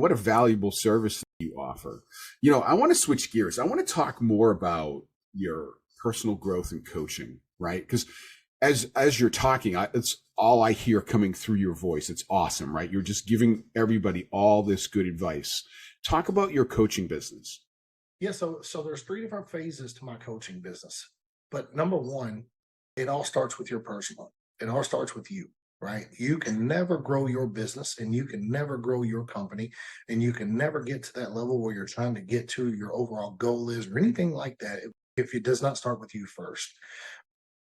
what a valuable service that you offer. I want to switch gears. I want to talk more about your personal growth and coaching, right? Because as you're talking, it's all I hear coming through your voice. It's awesome, right? You're just giving everybody all this good advice. Talk about your coaching business. Yeah, so there's three different phases to my coaching business. But number one, it all starts with your personal. It all starts with you, right? You can never grow your business and you can never grow your company and you can never get to that level where you're trying to get to your overall goal is or anything like that if it does not start with you first.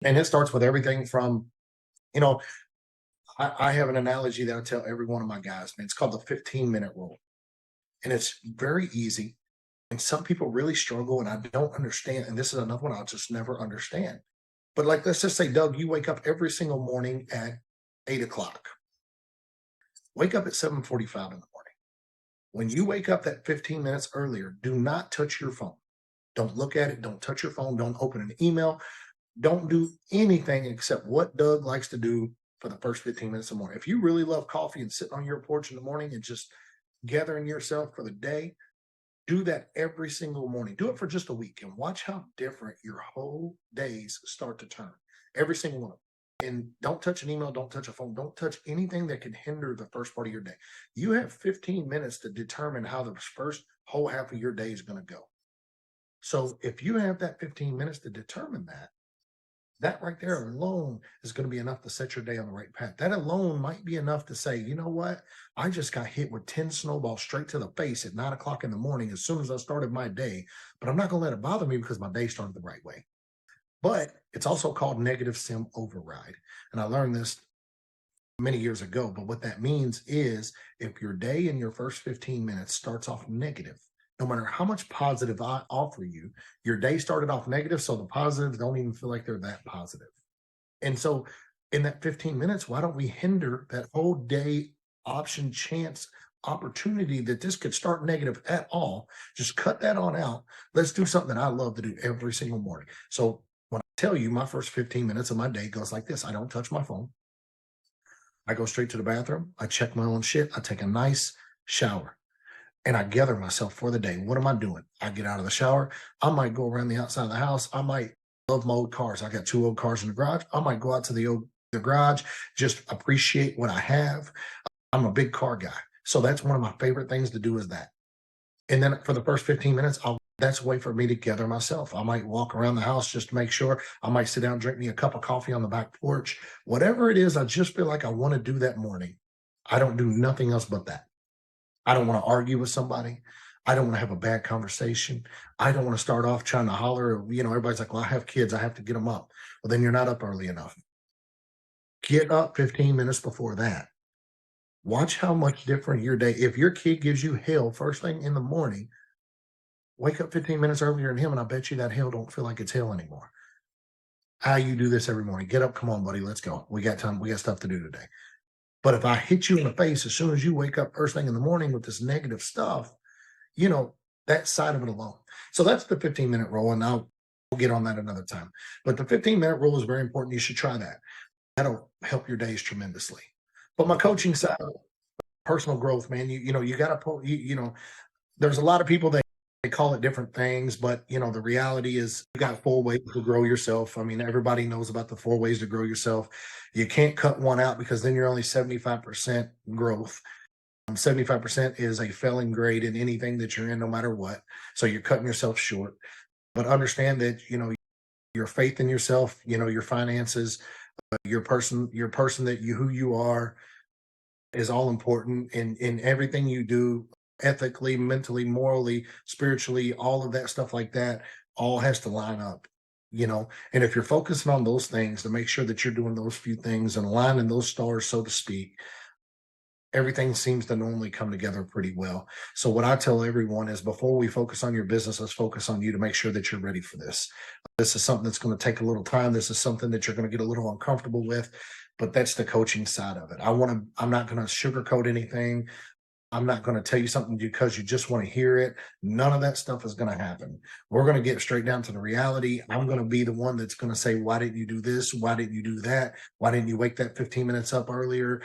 And it starts with everything from, you know, I have an analogy that I tell every one of my guys, man. It's called the 15-minute rule. And it's very easy. And some people really struggle, and I don't understand. And this is another one I'll just never understand. But like, let's just say, Doug, you wake up every single morning at 8 o'clock. Wake up at 7:45 in the morning. When you wake up that 15 minutes earlier, do not touch your phone. Don't look at it. Don't touch your phone. Don't open an email. Don't do anything except what Doug likes to do for the first 15 minutes of the morning. If you really love coffee and sitting on your porch in the morning and just gathering yourself for the day, do that every single morning. Do it for just a week and watch how different your whole days start to turn. Every single one. And don't touch an email, don't touch a phone, don't touch anything that can hinder the first part of your day. You have 15 minutes to determine how the first whole half of your day is going to go. So if you have that 15 minutes to determine that right there alone is going to be enough to set your day on the right path. That alone might be enough to say, you know what? I just got hit with 10 snowballs straight to the face at 9 o'clock in the morning as soon as I started my day, but I'm not going to let it bother me because my day started the right way. But it's also called negative sim override. And I learned this many years ago. But what that means is if your day in your first 15 minutes starts off negative, no matter how much positive I offer you, your day started off negative. So the positives don't even feel like they're that positive. And so in that 15 minutes, why don't we hinder that whole day option chance opportunity that this could start negative at all? Just cut that on out. Let's do something that I love to do every single morning. So when I tell you my first 15 minutes of my day goes like this, I don't touch my phone. I go straight to the bathroom. I check my own shit. I take a nice shower. And I gather myself for the day. What am I doing? I get out of the shower. I might go around the outside of the house. I might love my old cars. I got 2 old cars in the garage. I might go out to the garage, just appreciate what I have. I'm a big car guy. So that's one of my favorite things to do is that. And then for the first 15 minutes, that's a way for me to gather myself. I might walk around the house just to make sure. I might sit down, drink me a cup of coffee on the back porch. Whatever it is, I just feel like I want to do that morning. I don't do nothing else but that. I don't want to argue with somebody. I don't want to have a bad conversation. I don't want to start off trying to holler. Everybody's like, well, I have kids. I have to get them up. Well, then you're not up early enough. Get up 15 minutes before that. Watch how much different your day. If your kid gives you hell first thing in the morning, wake up 15 minutes earlier than him, and I bet you that hell don't feel like it's hell anymore. How you do this every morning. Get up. Come on, buddy. Let's go. We got time. We got stuff to do today. But if I hit you in the face as soon as you wake up first thing in the morning with this negative stuff, that side of it alone. So that's the 15-minute rule. And we'll get on that another time. But the 15-minute rule is very important. You should try that. That'll help your days tremendously. But my coaching side, personal growth, man, you got to, there's a lot of people that they call it different things, but the reality is you got 4 ways to grow yourself. I mean, everybody knows about the 4 ways to grow yourself. You can't cut one out because then you're only 75% growth. 75% is a failing grade in anything that you're in, no matter what. So you're cutting yourself short. But understand that, your faith in yourself, your finances, your person that who you are is all important in everything you do. Ethically, mentally, morally, spiritually, all of that stuff like that all has to line up, and if you're focusing on those things to make sure that you're doing those few things and aligning those stars, so to speak, everything seems to normally come together pretty well. So what I tell everyone is before we focus on your business, let's focus on you to make sure that you're ready for this. This is something that's going to take a little time. This is something that you're going to get a little uncomfortable with, but that's the coaching side of it. I'm not going to sugarcoat anything. I'm not going to tell you something because you just want to hear it. None of that stuff is going to happen. We're going to get straight down to the reality. I'm going to be the one that's going to say, why didn't you do this? Why didn't you do that? Why didn't you wake that 15 minutes up earlier?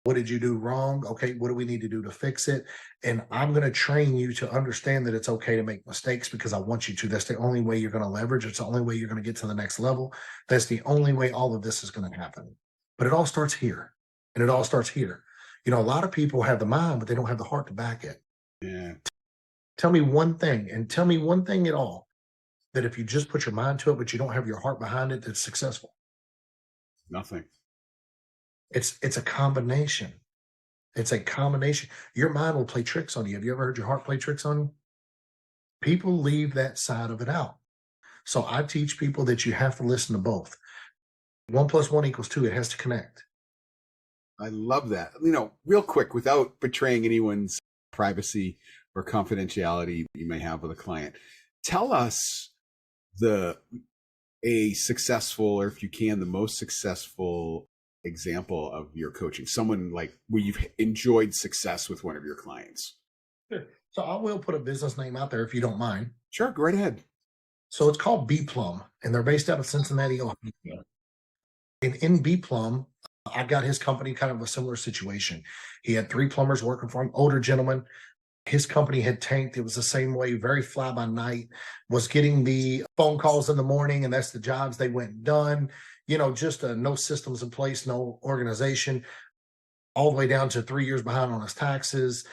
What did you do wrong? Okay, what do we need to do to fix it? And I'm going to train you to understand that it's okay to make mistakes because I want you to. That's the only way you're going to leverage. It's the only way you're going to get to the next level. That's the only way all of this is going to happen. But it all starts here. And it all starts here. You know, a lot of people have the mind, but they don't have the heart to back it. Yeah. Tell me one thing, and tell me one thing at all, that if you just put your mind to it, but you don't have your heart behind it, that's successful. Nothing. It's a combination. It's a combination. Your mind will play tricks on you. Have you ever heard your heart play tricks on you? People leave that side of it out. So I teach people that you have to listen to both. 1 + 1 = 2. It has to connect. I love that. You know, real quick, without betraying anyone's privacy or confidentiality that you may have with a client, tell us a successful, or if you can, the most successful example of your coaching, someone like where you've enjoyed success with one of your clients. Sure. So I will put a business name out there if you don't mind. Sure, go right ahead. So it's called B Plum, and they're based out of Cincinnati, Ohio. In B Plum, I got his company kind of a similar situation. He had 3 plumbers working for him, older gentlemen. His company had tanked. It was the same way, very fly by night, was getting the phone calls in the morning, and that's the jobs they went and done. You know, just no systems in place, no organization, all the way down to 3 years behind on his taxes.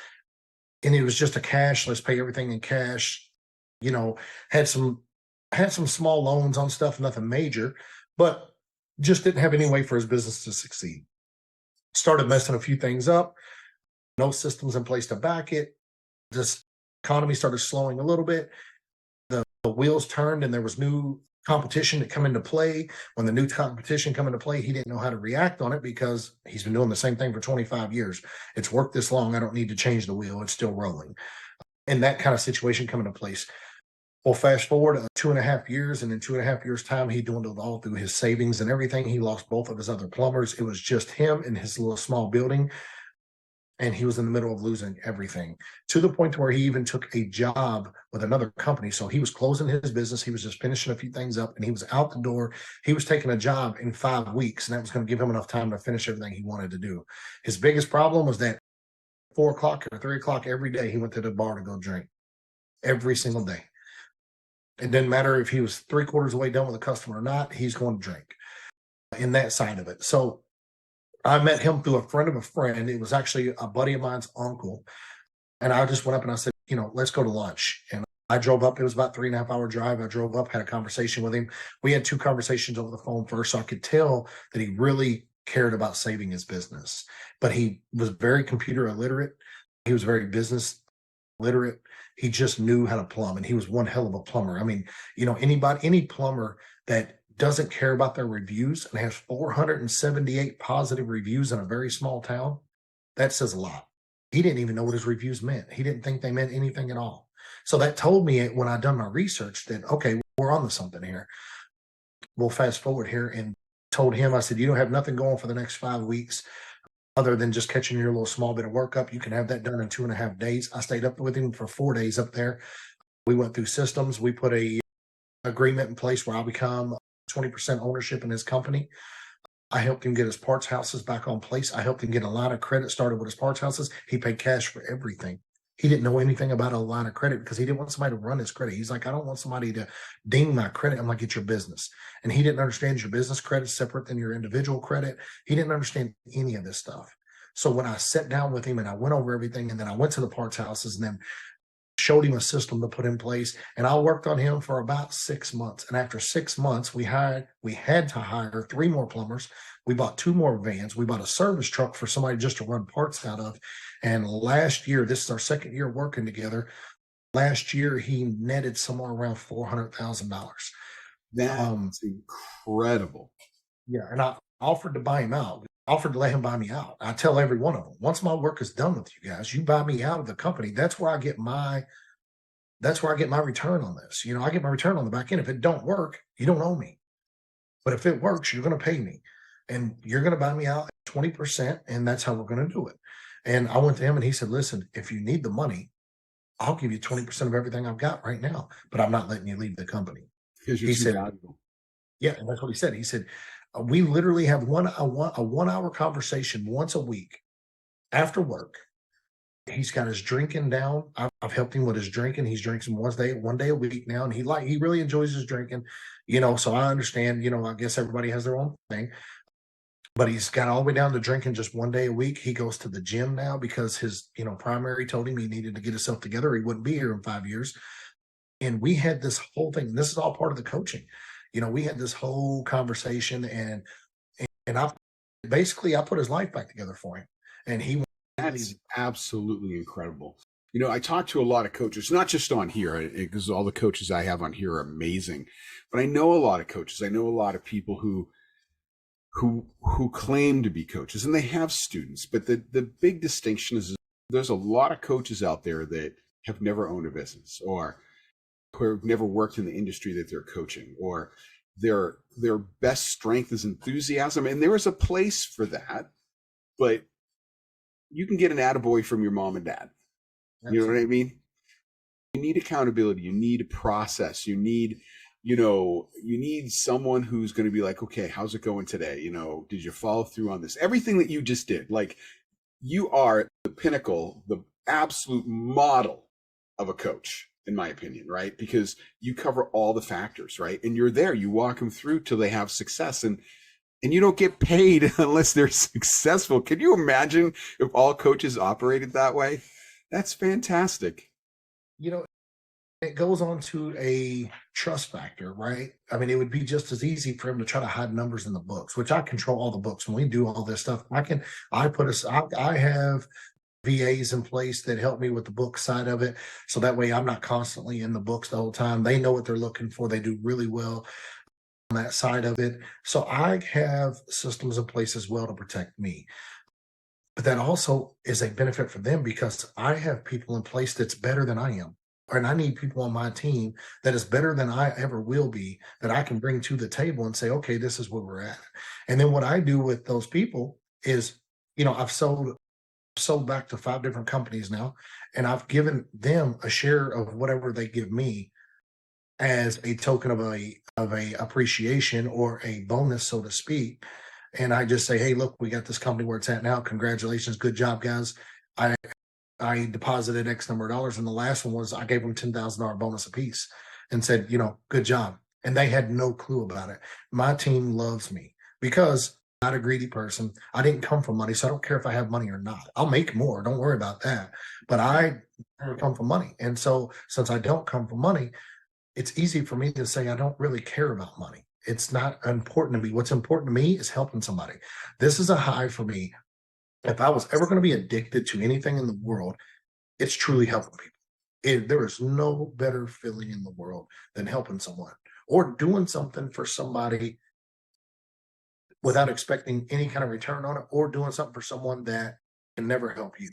And it was just a cash, let's pay everything in cash. You know, had some small loans on stuff, nothing major, but just didn't have any way for his business to succeed. Started messing a few things up, no systems in place to back it. This economy started slowing a little bit. The wheels turned and there was new competition that come into play. When the new competition come into play, he didn't know how to react on it because he's been doing the same thing for 25 years. It's worked this long. I don't need to change the wheel. It's still rolling. And that kind of situation come into place. Well, fast forward 2.5 years, and in 2.5 years' time, he dwindled all through his savings and everything. He lost both of his other plumbers. It was just him in his little small building, and he was in the middle of losing everything, to the point where he even took a job with another company. So he was closing his business. He was just finishing a few things up, and he was out the door. He was taking a job in 5 weeks, and that was going to give him enough time to finish everything he wanted to do. His biggest problem was that 4 o'clock or 3 o'clock every day, he went to the bar to go drink every single day. It didn't matter if he was 3/4 of the way done with a customer or not, he's going to drink in that side of it. So I met him through a friend of a friend. It was actually a buddy of mine's uncle. And I just went up and I said, you know, let's go to lunch. And I drove up. It was about 3.5 hour drive. I drove up, had a conversation with him. We had 2 conversations over the phone first. So I could tell that he really cared about saving his business, but he was very computer illiterate. He was very business literate. He just knew how to plumb, and he was one hell of a plumber. I mean, you know, any plumber that doesn't care about their reviews and has 478 positive reviews in a very small town, that says a lot. He didn't even know what his reviews meant. He didn't think they meant anything at all. So that told me when I done my research that, okay, we're on to something here. We'll fast forward here, and told him, I said, you don't have nothing going for the next 5 weeks other than just catching your little small bit of work up. You can have that done in 2.5 days. I stayed up with him for 4 days up there. We went through systems. We put a agreement in place where I'll become 20% ownership in his company. I helped him get his parts houses back on place. I helped him get a line of credit started with his parts houses. He paid cash for everything. He didn't know anything about a line of credit because he didn't want somebody to run his credit. He's like, I don't want somebody to ding my credit. I'm like, it's your business. And he didn't understand your business credit separate than your individual credit. He didn't understand any of this stuff. So when I sat down with him and I went over everything, and then I went to the parts houses and then showed him a system to put in place, and I worked on him for about 6 months. And after 6 months, we had to hire 3 more plumbers. We bought 2 more vans. We bought a service truck for somebody just to run parts out of. And last year, this is our 2nd year working together. Last year, he netted somewhere around $400,000. That's incredible. Yeah, and I offered to buy him out. Offered to let him buy me out. I tell every one of them, once my work is done with you guys, you buy me out of the company. That's where I get my return on this. You know, I get my return on the back end. If it don't work, you don't owe me. But if it works, you're going to pay me, and you're going to buy me out at 20%, and that's how we're going to do it. And I went to him and he said, listen, if you need the money, I'll give you 20% of everything I've got right now, but I'm not letting you leave the company. Because you're too valuable. Yeah, and that's what he said. He said, we literally have a 1 hour conversation once a week After work, he's got his drinking down. I've helped him with his drinking. He's drinking one day a week now, and he really enjoys his drinking. So I understand. I guess everybody has their own thing, but he's got all the way down to drinking just one day a week. He goes to the gym now because his primary told him he needed to get himself together. He wouldn't be here in 5 years. And we had this whole thing. This is all part of the coaching. We had this whole conversation, and I put his life back together for him, and he. That's absolutely incredible. I talk to a lot of coaches, not just on here, because all the coaches I have on here are amazing, but I know a lot of coaches. I know a lot of people who claim to be coaches, and they have students. But the big distinction is there's a lot of coaches out there that have never owned a business, or who have never worked in the industry that they're coaching, or their best strength is enthusiasm, and there is a place for that, but you can get an attaboy from your mom and dad. You know what I mean? You need accountability. You need a process. You need someone who's going to be like, okay, how's it going today? Did you follow through on this? Everything that you just did, like, you are the pinnacle, the absolute model of a coach, in my opinion, right? Because you cover all the factors, right? And you're there. You walk them through till they have success. And you don't get paid unless they're successful. Can you imagine if all coaches operated that way? That's fantastic. It goes on to a trust factor, right? I mean, it would be just as easy for him to try to hide numbers in the books, which I control all the books. When we do all this stuff, I have VAs in place that help me with the book side of it. So that way I'm not constantly in the books the whole time. They know what they're looking for. They do really well on that side of it. So I have systems in place as well to protect me. But that also is a benefit for them because I have people in place that's better than I am. And I need people on my team that is better than I ever will be, that I can bring to the table and say, okay, this is where we're at. And then what I do with those people is, I've sold back to 5 different companies now, and I've given them a share of whatever they give me as a token of a appreciation or a bonus, so to speak. And I just say, hey, look, we got this company where it's at now. Congratulations. Good job, guys. I deposited X number of dollars. And the last one was I gave them $10,000 bonus a piece and said, good job. And they had no clue about it. My team loves me because I'm not a greedy person. I didn't come from money. So I don't care if I have money or not. I'll make more. Don't worry about that. But I never come from money. And so since I don't come from money, it's easy for me to say I don't really care about money. It's not important to me. What's important to me is helping somebody. This is a high for me. If I was ever going to be addicted to anything in the world, it's truly helping people. There is no better feeling in the world than helping someone or doing something for somebody without expecting any kind of return on it, or doing something for someone that can never help you.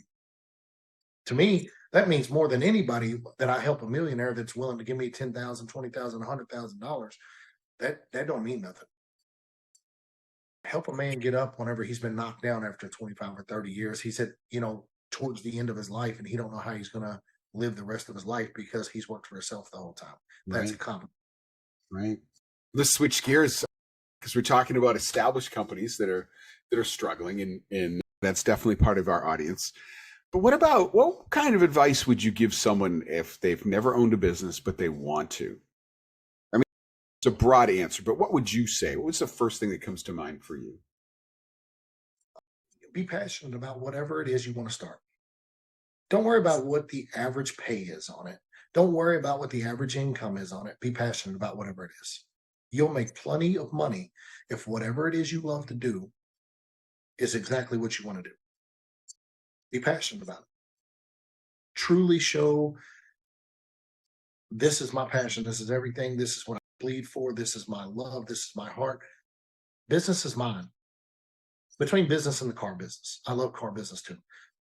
To me, that means more than anybody that I help a millionaire that's willing to give me $10,000, $20,000, $100,000. That don't mean nothing. Help a man get up whenever he's been knocked down after 25 or 30 years. He's at, towards the end of his life, and he don't know how he's going to live the rest of his life because he's worked for himself the whole time. That's a compliment. Right. Let's switch gears because we're talking about established companies that are struggling, and that's definitely part of our audience. But what kind of advice would you give someone if they've never owned a business but they want to? I mean, it's a broad answer, but what would you say? What was the first thing that comes to mind for you? Be passionate about whatever it is you want to start. Don't worry about what the average pay is on it. Don't worry about what the average income is on it. Be passionate about whatever it is. You'll make plenty of money if whatever it is you love to do is exactly what you want to do. Be passionate about it. Truly show, this is my passion. This is everything. This is what I bleed for. This is my love. This is my heart. Business is mine. Between business and the car business. I love car business too.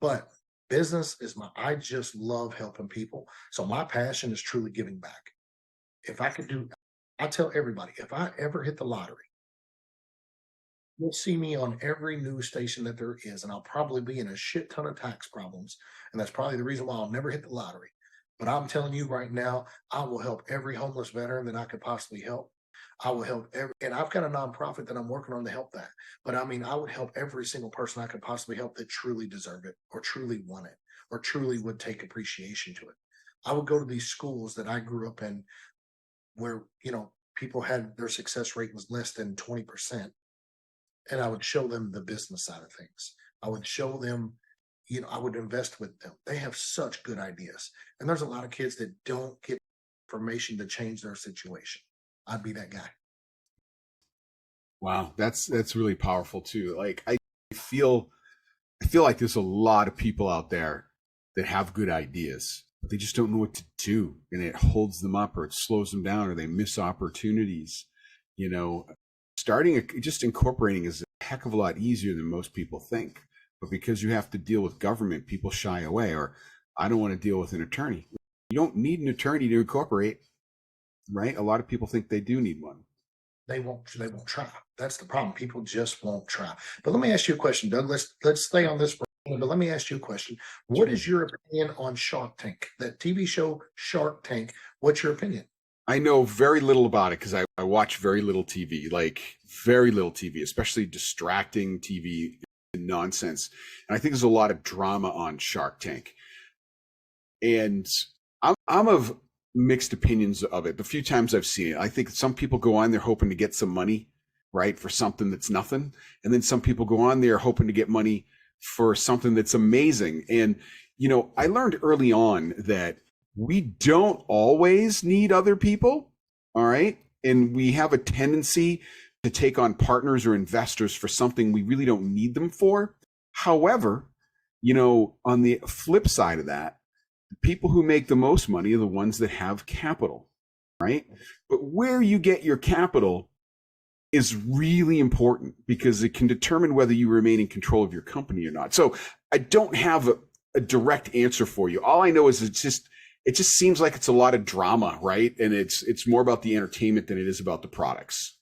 But business is I just love helping people. So my passion is truly giving back. If I could I tell everybody, if I ever hit the lottery, you'll see me on every news station that there is, and I'll probably be in a shit ton of tax problems. And that's probably the reason why I'll never hit the lottery. But I'm telling you right now, I will help every homeless veteran that I could possibly help. I will help and I've got a nonprofit that I'm working on to help that. But I mean, I would help every single person I could possibly help that truly deserve it or truly want it or truly would take appreciation to it. I would go to these schools that I grew up in where, people had their success rate was less than 20%. And I would show them the business side of things. I would show them, I would invest with them. They have such good ideas. And there's a lot of kids that don't get information to change their situation. I'd be that guy. Wow, that's really powerful too. Like I feel like there's a lot of people out there that have good ideas, but they just don't know what to do, and it holds them up or it slows them down or they miss opportunities. Just incorporating is a heck of a lot easier than most people think. But because you have to deal with government, people shy away, or I don't want to deal with an attorney. You don't need an attorney to incorporate, right? A lot of people think they do need one. They won't try. That's the problem. People just won't try. But let me ask you a question, Doug. Let's stay on this for a minute, but let me ask you a question. What is your opinion on Shark Tank? That TV show Shark Tank. What's your opinion? I know very little about it because I watch very little TV, like very little TV, especially distracting TV and nonsense. And I think there's a lot of drama on Shark Tank. And I'm of mixed opinions of it. The few times I've seen it, I think some people go on there hoping to get some money, right, for something that's nothing. And then some people go on there hoping to get money for something that's amazing. And, I learned early on that we don't always need other people. All right. And we have a tendency to take on partners or investors for something we really don't need them for. However, on the flip side of that, the people who make the most money are the ones that have capital, right? But where you get your capital is really important because it can determine whether you remain in control of your company or not. So I don't have a direct answer for you. All I know is it just seems like it's a lot of drama, right? And it's more about the entertainment than it is about the products.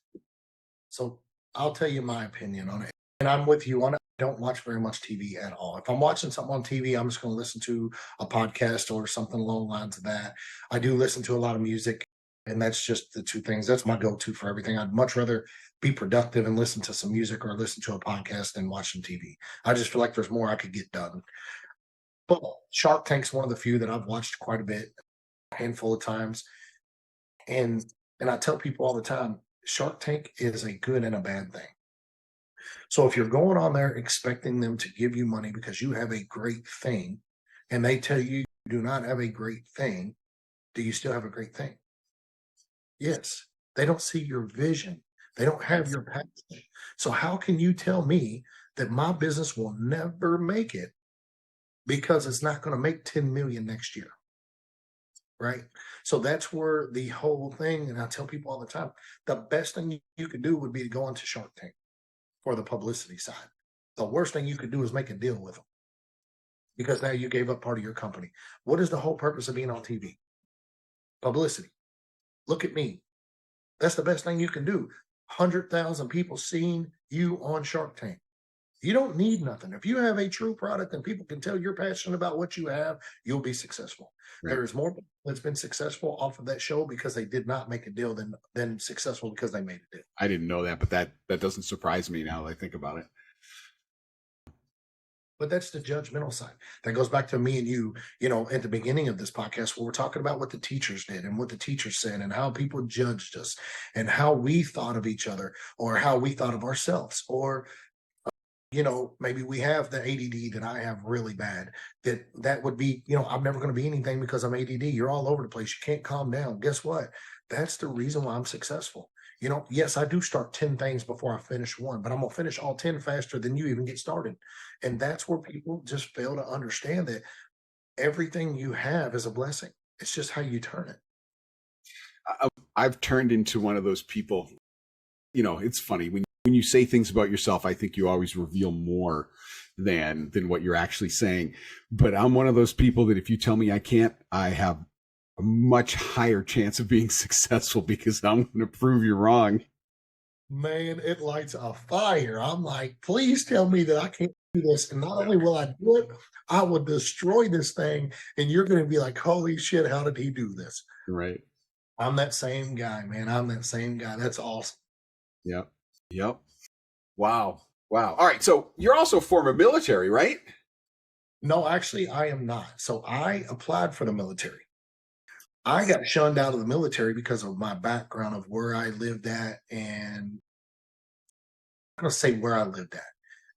So I'll tell you my opinion on it. And I'm with you on it. I don't watch very much TV at all. If I'm watching something on TV, I'm just going to listen to a podcast or something along the lines of that. I do listen to a lot of music, and that's just the two things. That's my go-to for everything. I'd much rather be productive and listen to some music or listen to a podcast than watch some TV. I just feel like there's more I could get done. But Shark Tank's one of the few that I've watched quite a bit, a handful of times. And I tell people all the time, Shark Tank is a good and a bad thing. So if you're going on there expecting them to give you money because you have a great thing and they tell you you do not have a great thing, do you still have a great thing? Yes. They don't see your vision. They don't have your passion. So how can you tell me that my business will never make it because it's not going to make 10 million next year? Right? So that's where the whole thing, and I tell people all the time, the best thing you could do would be to go into Shark Tank for the publicity side. The worst thing you could do is make a deal with them because now you gave up part of your company. What is the whole purpose of being on TV? Publicity. Look at me. That's the best thing you can do. 100,000 people seeing you on Shark Tank. You don't need nothing. If you have a true product and people can tell you're passionate about what you have, you'll be successful. Right. There is more that's been successful off of that show because they did not make a deal than successful because they made a deal. I didn't know that, but that doesn't surprise me now that I think about it. But that's the judgmental side. That goes back to me and you, at the beginning of this podcast, where we're talking about what the teachers did and what the teachers said and how people judged us and how we thought of each other or how we thought of ourselves or maybe we have the ADD that I have really bad, that would be, I'm never going to be anything because I'm ADD. You're all over the place. You can't calm down. Guess what? That's the reason why I'm successful. Yes, I do start 10 things before I finish one, but I'm going to finish all 10 faster than you even get started. And that's where people just fail to understand that everything you have is a blessing. It's just how you turn it. I've turned into one of those people. It's funny when you say things about yourself, I think you always reveal more than what you're actually saying. But I'm one of those people that if you tell me I can't, I have a much higher chance of being successful because I'm going to prove you wrong. Man, it lights a fire. I'm like, please tell me that I can't do this. And not only will I do it, I will destroy this thing. And you're going to be like, holy shit, how did he do this? Right. I'm that same guy, man. I'm that same guy. That's awesome. Yep. Yep. Wow. Wow. All right. So you're also former military, right? No, actually, I am not. So I applied for the military. I got shunned out of the military because of my background of where I lived at, and I'm going to say where I lived at.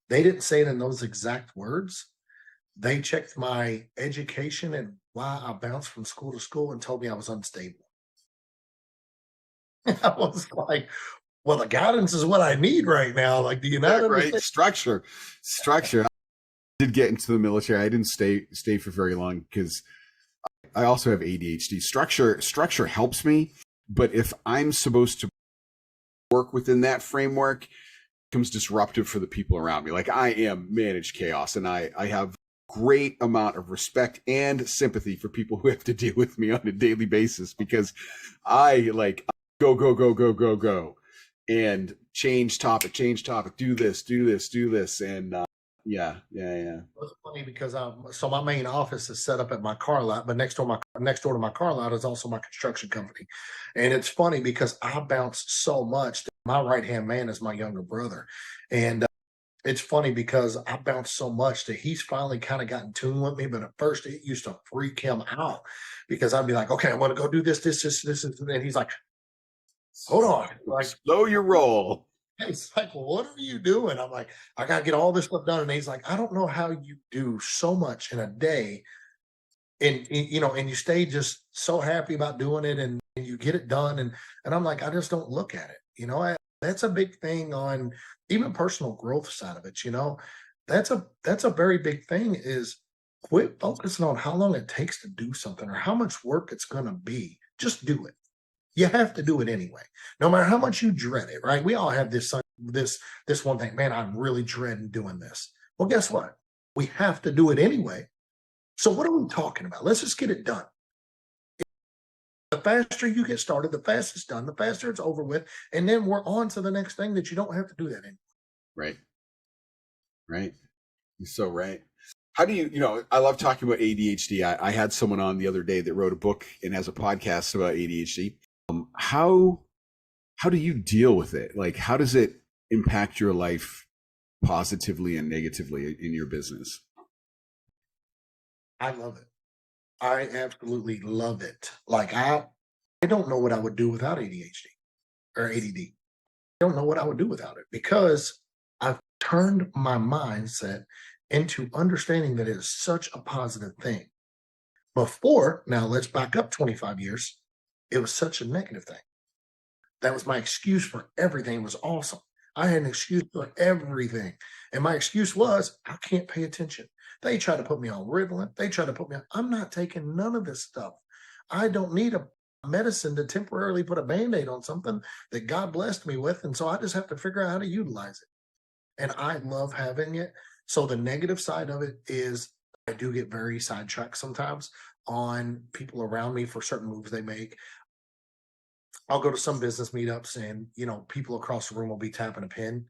They didn't say it in those exact words. They checked my education and why I bounced from school to school and told me I was unstable. I was like, well, the guidance is what I need right now. Like, do you not Right. understand? Structure. I did get into the military. I didn't stay for very long because I also have ADHD. Structure helps me, but if I'm supposed to work within that framework, it becomes disruptive for the people around me. Like I am managed chaos, and I have great amount of respect and sympathy for people who have to deal with me on a daily basis because I like go go go go go go and change topic, do this, and yeah. It's funny because so my main office is set up at my car lot, but next door to my car lot is also my construction company, and it's funny because I bounce so much. That my right hand man is my younger brother, and it's funny because I bounce so much that he's finally kind of got in tune with me. But at first, it used to freak him out because I'd be like, "Okay, I'm going to go do this," and he's like, "Hold on, like Slow your roll. He's like, well, what are you doing?" I'm like, I got to get all this stuff done. And he's like, I don't know how you do so much in a day. And you stay just so happy about doing it and you get it done. And I'm like, I just don't look at it. That's a big thing on even personal growth side of it. That's a very big thing is quit focusing on how long it takes to do something or how much work it's going to be. Just do it. You have to do it anyway, no matter how much you dread it, right? We all have this one thing, man, I'm really dreading doing this. Well, guess what? We have to do it anyway. So what are we talking about? Let's just get it done. The faster you get started, the faster it's done, the faster it's over with, and then we're on to the next thing that you don't have to do that anymore. Right. You're so right. How do I love talking about ADHD. I had someone on the other day that wrote a book and has a podcast about ADHD. How do you deal with it? Like, how does it impact your life positively and negatively in your business? I love it. I absolutely love it. Like I don't know what I would do without ADHD or ADD. I don't know what I would do without it because I've turned my mindset into understanding that it is such a positive thing. Before, now let's back up 25 years, it was such a negative thing. That was my excuse for everything. It was awesome. I had an excuse for everything. And my excuse was, I can't pay attention. They try to put me on Ritalin. They try to put me on. I'm not taking none of this stuff. I don't need a medicine to temporarily put a band-aid on something that God blessed me with. And so I just have to figure out how to utilize it. And I love having it. So the negative side of it is I do get very sidetracked sometimes on people around me for certain moves they make. I'll go to some business meetups and, people across the room will be tapping a pen.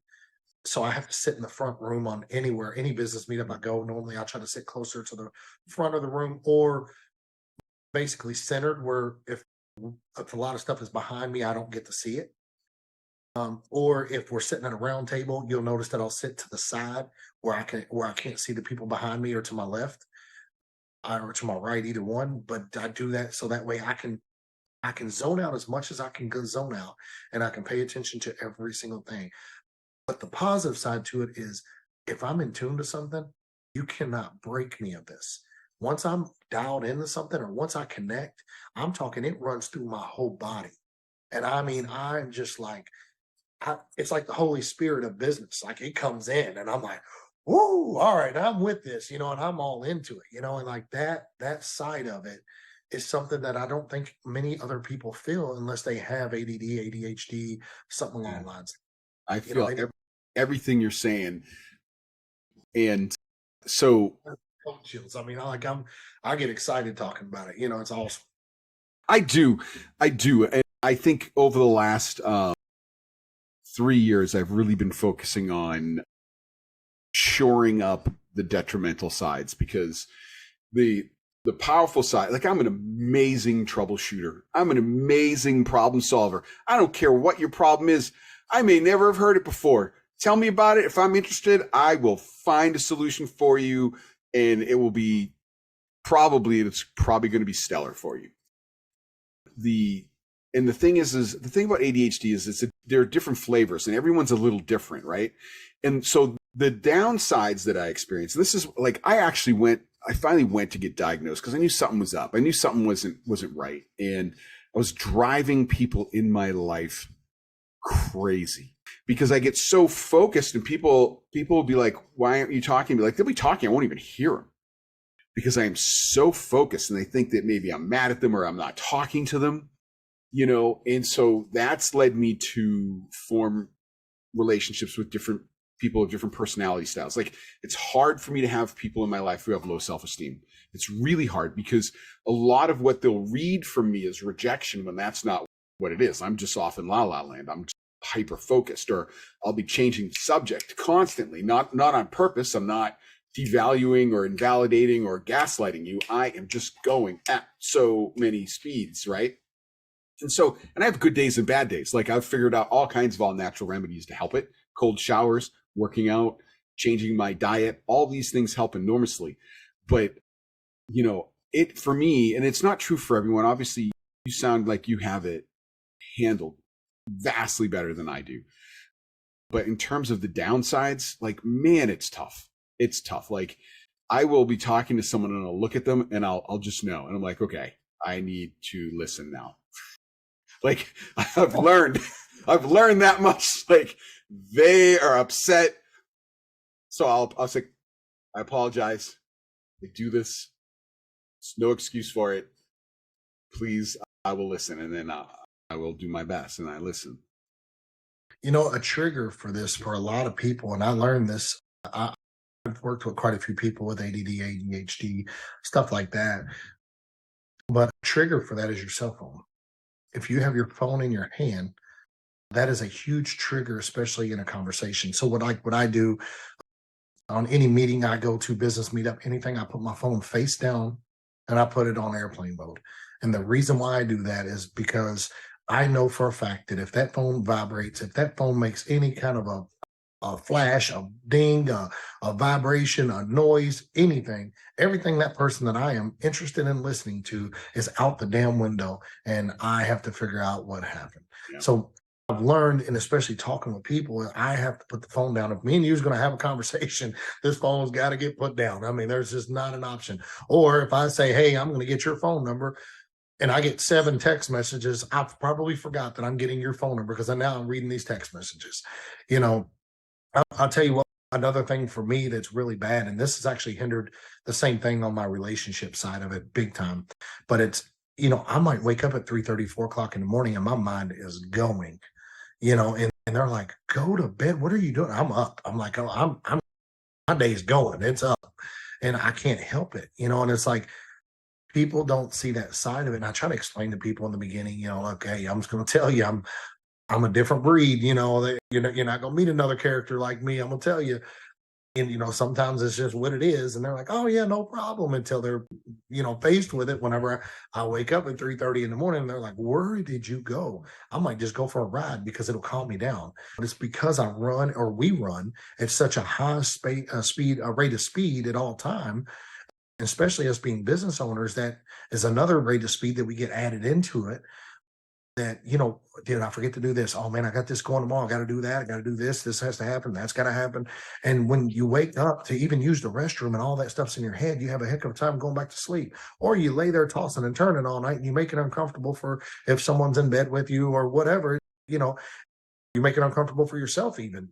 So I have to sit in the front room on any business meetup I go. Normally I try to sit closer to the front of the room or basically centered where if a lot of stuff is behind me, I don't get to see it. Or if we're sitting at a round table, you'll notice that I'll sit to the side where I can't see the people behind me or to my left or to my right, either one. But I do that so that way I can zone out as much as I can go zone out and I can pay attention to every single thing. But the positive side to it is if I'm in tune to something, you cannot break me of this. Once I'm dialed into something or once I connect, I'm talking, it runs through my whole body. And I mean, I'm just like, it's like the Holy Spirit of business. Like it comes in and I'm like, whoa, all right, I'm with this, and I'm all into it, and like that side of it is something that I don't think many other people feel unless they have ADD, ADHD, something along the lines. I feel everything you're saying. And so chills. I mean, I get excited talking about it. It's awesome. I do. And I think over the last 3 years, I've really been focusing on shoring up the detrimental sides because the the powerful side. Like, I'm an amazing troubleshooter. I'm an amazing problem solver. I don't care what your problem is. I may never have heard it before. Tell me about it. If I'm interested, I will find a solution for you, and it will be it's probably going to be stellar for you. The thing is the thing about ADHD is there are different flavors, and everyone's a little different, right? And so the downsides that I experienced, this is like, I finally went to get diagnosed because I knew something was up. I knew something wasn't right. And I was driving people in my life crazy because I get so focused, and people will be like, why aren't you talking? Be like, they'll be talking, I won't even hear them because I am so focused, and they think that maybe I'm mad at them or I'm not talking to them, and so that's led me to form relationships with different people of different personality styles. Like, it's hard for me to have people in my life who have low self-esteem. It's really hard because a lot of what they'll read from me is rejection when that's not what it is. I'm just off in la la land. I'm hyper focused, or I'll be changing the subject constantly, not on purpose. I'm not devaluing or invalidating or gaslighting you. I am just going at so many speeds, right? And I have good days and bad days. Like, I've figured out all kinds of all natural remedies to help it. Cold showers, working out, changing my diet, all these things help enormously. But, it for me, and it's not true for everyone. Obviously, you sound like you have it handled vastly better than I do. But in terms of the downsides, like, man, it's tough. It's tough. Like, I will be talking to someone and I'll look at them and I'll just know. And I'm like, okay, I need to listen now. Like, I've learned that much. Like, they are upset. So I'll say, I apologize. I do this. There's no excuse for it. Please, I will listen. And then I will do my best. And I listen. A trigger for this for a lot of people, and I learned this. I've worked with quite a few people with ADD, ADHD, stuff like that. But a trigger for that is your cell phone. If you have your phone in your hand, that is a huge trigger, especially in a conversation. So what I do on any meeting I go to, business meetup, anything, I put my phone face down and I put it on airplane mode. And the reason why I do that is because I know for a fact that if that phone vibrates, if that phone makes any kind of a flash, a ding, a vibration, a noise, anything, everything that person that I am interested in listening to is out the damn window, and I have to figure out what happened. Yeah. So I've learned, and especially talking with people, I have to put the phone down. If me and you is going to have a conversation, this phone's got to get put down. I mean, there's just not an option. Or if I say, hey, I'm going to get your phone number, and I get 7 text messages, I've probably forgot that I'm getting your phone number because now I'm reading these text messages. I'll tell you what, another thing for me that's really bad, and this has actually hindered the same thing on my relationship side of it big time, but it's, I might wake up at 3:30, 4 o'clock in the morning and my mind is going, and they're like, go to bed. What are you doing? I'm up. I'm like, oh, my day's going. It's up and I can't help it, and it's like, people don't see that side of it. And I try to explain to people in the beginning, like, hey, I'm just going to tell you, I'm a different breed, you're not going to meet another character like me. I'm going to tell you. And, sometimes it's just what it is. And they're like, oh, yeah, no problem, until they're, faced with it. Whenever I wake up at 3:30 in the morning, they're like, where did you go? I might just go for a ride because it'll calm me down. But it's because we run at such a high rate of speed at all time, especially us being business owners. That is another rate of speed that we get added into it. That, did I forget to do this? Oh man, I got this going tomorrow. I got to do that. I got to do this. This has to happen. That's got to happen. And when you wake up to even use the restroom and all that stuff's in your head, you have a heck of a time going back to sleep. Or you lay there tossing and turning all night and you make it uncomfortable for if someone's in bed with you or whatever, you make it uncomfortable for yourself even.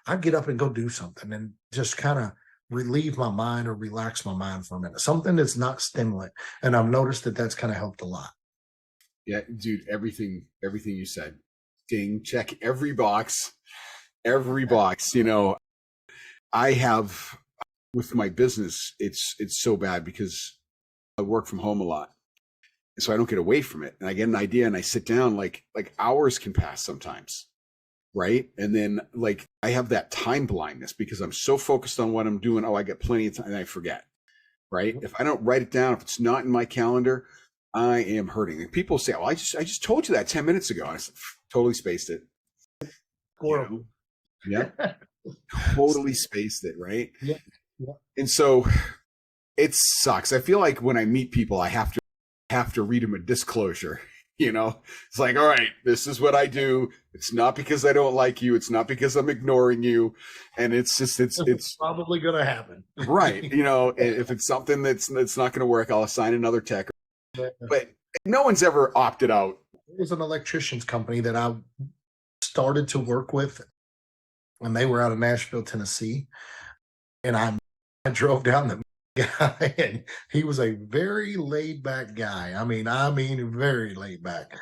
I'd get up and go do something and just kind of relieve my mind or relax my mind for a minute. Something that's not stimulant. And I've noticed that that's kind of helped a lot. Yeah, dude, everything you said. Ding, check every box. I have, with my business, it's so bad because I work from home a lot. So I don't get away from it. And I get an idea and I sit down, like hours can pass sometimes. Right. And then I have that time blindness because I'm so focused on what I'm doing. Oh, I get plenty of time and I forget. right? If I don't write it down, if it's not in my calendar, I am hurting. And people say, "Well, I just told you that 10 minutes ago." I said, totally spaced it. Horrible. Yeah, totally spaced it, right? Yeah. And so it sucks. I feel like when I meet people, I have to read them a disclosure. It's like, all right, this is what I do. It's not because I don't like you. It's not because I'm ignoring you. And it's just, it's probably going to happen. Right. If it's something that's not going to work, I'll assign another tech. But no one's ever opted out. There was an electrician's company that I started to work with when they were out of Nashville, Tennessee. And I drove down the guy, and he was a very laid back guy. I mean, very laid back.